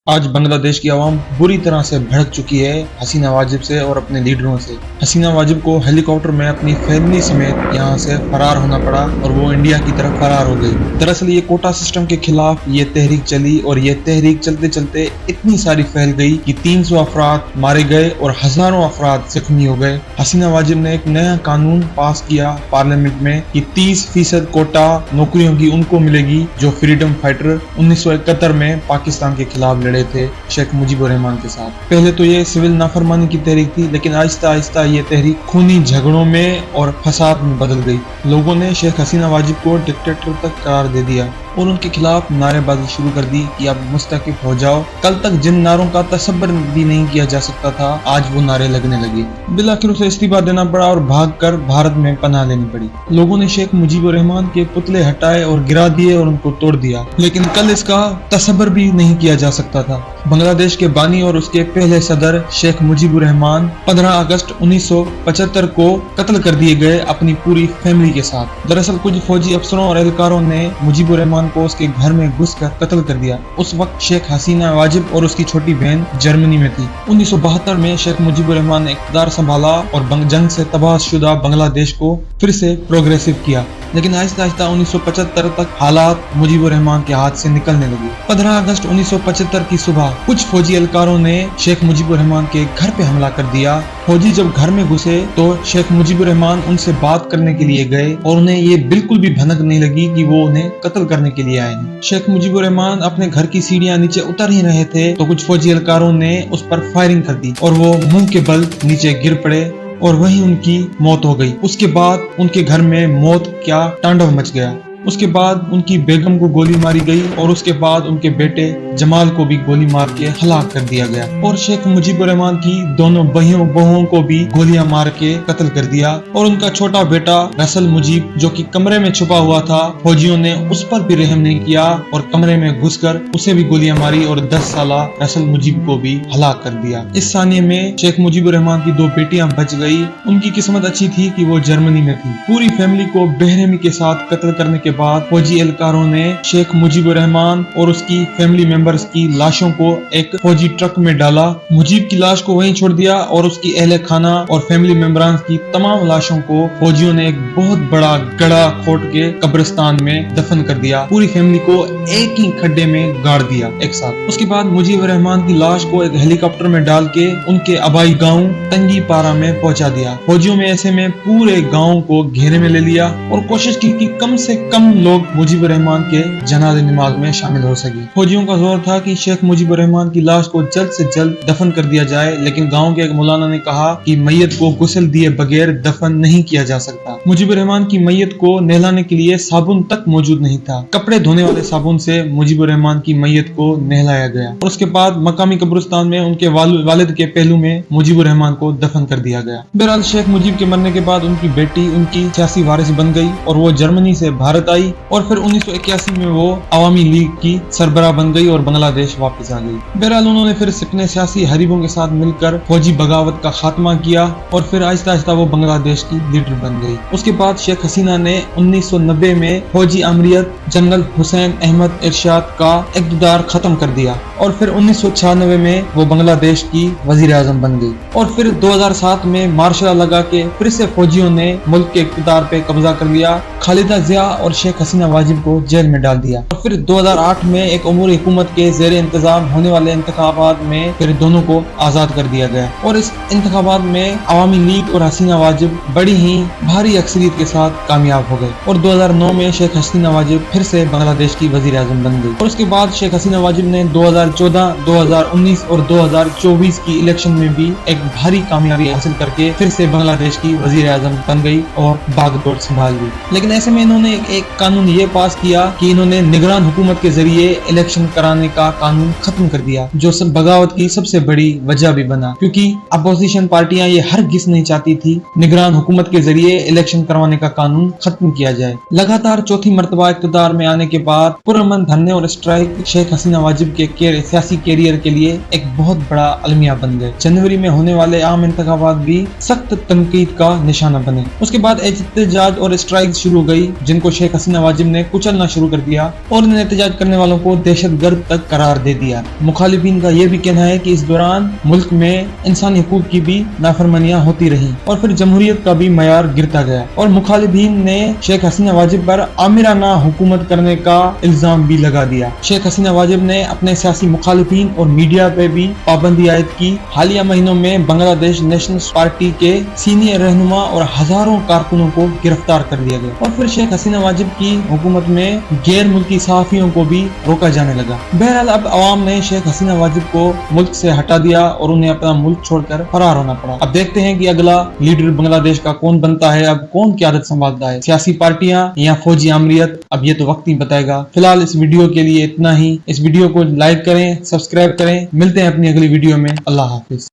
आज बांग्लादेश की आवाम बुरी तरह से भड़क चुकी है हसीना वाजिब से और अपने लीडरों से। हसीना वाजिब को हेलीकॉप्टर में अपनी फैमिली समेत यहाँ से फरार होना पड़ा और वो इंडिया की तरफ फरार हो गई। दरअसल ये कोटा सिस्टम के खिलाफ ये तहरीक चली और ये तहरीक चलते चलते इतनी सारी फैल गई कि 300 अफराद मारे गए और हजारों अफराद जख्मी हो गए। हसीना वाजिब ने एक नया कानून पास किया पार्लियामेंट में कि 30% कोटा नौकरियों की उनको मिलेगी जो फ्रीडम फाइटर 1971 में पाकिस्तान के खिलाफ लड़े थे शेख मुजीबुर रहमान के साथ। पहले तो ये सिविल नाफरमानी की तहरीक थी, लेकिन आहिस्ता आहिस्ता ये तहरीक खूनी झगड़ों में और फसाद में बदल गई। लोगों ने शेख हसीना वाजिब को डिक्टेटर तक करार दे दिया और उनके खिलाफ नारेबाजी शुरू कर दी कि आप मुस्तकिफ हो जाओ। कल तक जिन नारों का तसव्वुर भी नहीं किया जा सकता था, आज वो नारे लगने लगे। बिलाखिर उसे इस्तीफा देना पड़ा और भागकर भारत में पनाह लेनी पड़ी। लोगों ने शेख मुजीबुर रहमान के पुतले हटाए और गिरा दिए और उनको तोड़ दिया, लेकिन कल इसका तसव्वुर भी नहीं किया जा सकता था। बांग्लादेश के बानी और उसके पहले सदर शेख मुजीबुर रहमान 15 अगस्त 1975 को कत्ल कर दिए गए अपनी पूरी फैमिली के साथ। दरअसल कुछ फौजी अफसरों और एहलकारों ने मुजीबुर रहमान को उसके घर में घुसकर कत्ल कर दिया। उस वक्त शेख हसीना वाजिब और उसकी छोटी बहन जर्मनी में थी। 1972 में शेख मुजीबुर रहमान ने इक़्तिदार संभाला और जंग से तबाहशुदा बांग्लादेश को फिर से प्रोग्रेसिव किया, लेकिन आहिस्ता आहिस्ता 1975 तक हालात मुजीबुर रहमान के हाथ से निकलने लगे। 15 अगस्त 1975 की सुबह कुछ फौजी एहलकारों ने शेख मुजीबुर रहमान के घर पे हमला कर दिया। फौजी जब घर में घुसे तो शेख मुजीबुर रहमान उनसे बात करने के लिए गए और उन्हें ये बिल्कुल भी भनक नहीं लगी कि वो उन्हें कत्ल करने के लिए आए हैं। शेख मुजीबुर रहमान अपने घर की सीढ़ियां नीचे उतर ही रहे थे तो कुछ फौजी एहलकारों ने उस पर फायरिंग कर दी और वो मुंह के बल नीचे गिर पड़े और वहीं उनकी मौत हो गई। उसके बाद उनके घर में मौत क्या तांडव मच गया। उसके बाद उनकी बेगम को गोली मारी गई और उसके बाद उनके बेटे जमाल को भी गोली मार के हलाक कर दिया गया और शेख मुजीबुर रहमान की दोनों बहुओं को भी गोलियां मार के कत्ल कर दिया और उनका छोटा बेटा रसल मुजीब जो कि कमरे में छुपा हुआ था, फौजियों ने उस पर भी रहम नहीं किया और कमरे में घुसकर उसे भी गोलियां मारी और 10 साला रसल मुजीब को भी हलाक कर दिया। इस सानिए में शेख मुजीबुर रहमान की 2 बेटियां बच गई। उनकी किस्मत अच्छी थी कि वो जर्मनी में थी। पूरी फैमिली को बेरहमी के साथ कत्ल करने के बाद फौजी एहलकारों ने शेख मुजीबुर रहमान और उसकी फैमिली मेंबर्स की लाशों को एक फौजी ट्रक में डाला। मुजीब की लाश को वहीं छोड़ दिया और उसकी अहले खाना और फैमिली मेंबर्स की तमाम लाशों को फौजियों ने एक बहुत बड़ा गड्ढा खोद के कब्रिस्तान में दफन कर दिया। पूरी फैमिली को एक ही खड्डे में गाड़ दिया एक साथ। उसके बाद मुजीबुर रहमान की लाश को एक हेलीकॉप्टर में डाल के उनके आबाई गांव तंगी पारा में पहुंचा दिया। फौजियों में ऐसे में पूरे गांव को घेरे में ले लिया और कोशिश की कि कम से कम लोग मुजीबुर रहमान के जनाज़े नमाज में शामिल हो सके। फौजियों का जोर था कि शेख मुजीबुर रहमान की लाश को जल्द से जल्द दफन कर दिया जाए, लेकिन गांव के एक मौलाना ने कहा कि मैयत को गुस्ल दिए बगैर दफन नहीं किया जा सकता। मुजीबुर रहमान की मैयत को नहलाने के लिए साबुन तक मौजूद नहीं था। कपड़े धोने वाले साबुन से मुजीबुर रहमान की मैयत को नहलाया गया और उसके बाद मकामी कब्रिस्तान में उनके वालिद के पहलू में मुजीबुर रहमान को दफन कर दिया गया। बहरहाल शेख मुजीब के मरने के बाद उनकी बेटी उनकी सियासी वारिस बन गई और वो जर्मनी से भारत आई और फिर 1981 में वो अवामी लीग की सरबराह बन गई और बांग्लादेश वापस आ गई। बहरहाल उन्होंने फिर अपने सियासी हरीबों के साथ मिलकर फौजी बगावत का खात्मा किया और फिर आहिस्ता आहिस्ता वो बांग्लादेश की लीडर बन गई। उसके बाद शेख हसीना ने 1990 में फौजी अमरीत जनरल हुसैन अहमद इरशाद का इक़्तिदार खत्म कर दिया और फिर 1996 में वो बांग्लादेश की वजीर आजम बन गई और फिर 2007 में मार्शल लगा के फिर से फौजियों ने मुल्क के इक़्तिदार पे कब्जा कर लिया। खालिदा जिया और शेख हसीना वाजिब को जेल में डाल दिया और फिर 2008 में एक उमूरी हुकूमत के ज़ेर इंतजाम होने वाले इंतखाबात में फिर दोनों को आजाद कर दिया गया और इस इंतखाबात में अवामी लीग और हसीना वाजिब बड़ी ही भारी अक्सरियत के साथ कामयाब हो गए और 2009 में शेख हसीना वाजिब फिर से बांग्लादेश की वजीर आजम बन गई और उसके बाद शेख हसीना वाजिब ने 2014, 2019 और 2024 की इलेक्शन में भी एक भारी कामयाबी हासिल करके फिर से बांग्लादेश की वजीर आजम बन गई और बागडोर संभाल ली। लेकिन ऐसे में इन्होंने एक कानून ये पास किया कि इन्होंने निगरान हुकूमत के जरिए इलेक्शन कराने का कानून खत्म कर दिया, जो सब बगावत की सबसे बड़ी वजह भी बना, क्योंकि अपोजिशन पार्टियां ये हरगिज़ नहीं चाहती थी निगरान हुकूमत के जरिए इलेक्शन करवाने का कानून खत्म किया जाए। लगातार चौथी मर्तबा इक़्तिदार में आने के बाद पुरअमन धरने और स्ट्राइक शेख हसीना वाजिब के اپنے سیاسی کیریئر کے لیے ایک بہت بڑا المیہ بن گئے۔ جنوری میں ہونے والے عام انتخابات بھی سخت تنقید کا نشانہ بنے۔ اس کے بعد احتجاج اور اسٹرائک شروع ہو گئی جن کو شیخ حسینہ واجب نے کچلنا شروع کر دیا اور ان احتجاج کرنے والوں کو دہشت گرد تک قرار دے دیا۔ مخالفین کا یہ بھی کہنا ہے کہ اس دوران ملک میں انسانی حقوق کی بھی نافرمانیاں ہوتی رہیں اور پھر جمہوریت کا بھی معیار گرتا گیا، اور مخالفین نے شیخ حسینہ واجب پر آمرانہ حکومت کرنے کا الزام بھی لگا دیا۔ شیخ حسینہ واجب نے اپنے سیاسی مخالفین اور میڈیا پہ بھی پابندی عائد کی۔ حالیہ مہینوں میں بنگلہ دیش نیشنلسٹ پارٹی کے سینئر رہنما اور ہزاروں کارکنوں کو گرفتار کر دیا گیا، اور پھر شیخ حسینہ واجب کی حکومت میں غیر ملکی صحافیوں کو بھی روکا جانے لگا۔ بہرحال اب عوام نے شیخ حسینہ واجب کو ملک سے ہٹا دیا اور انہیں اپنا ملک چھوڑ کر فرار ہونا پڑا۔ اب دیکھتے ہیں کہ اگلا لیڈر بنگلہ دیش کا کون بنتا ہے، اب کون قیادت سنبھالتا ہے، سیاسی پارٹیاں یا فوجی آمریت؟ اب یہ تو وقت ہی بتائے گا۔ فی الحال اس ویڈیو کے لیے اتنا ہی۔ اس ویڈیو کو لائک کریں، سبسکرائب کریں۔ ملتے ہیں اپنی اگلی ویڈیو میں۔ اللہ حافظ۔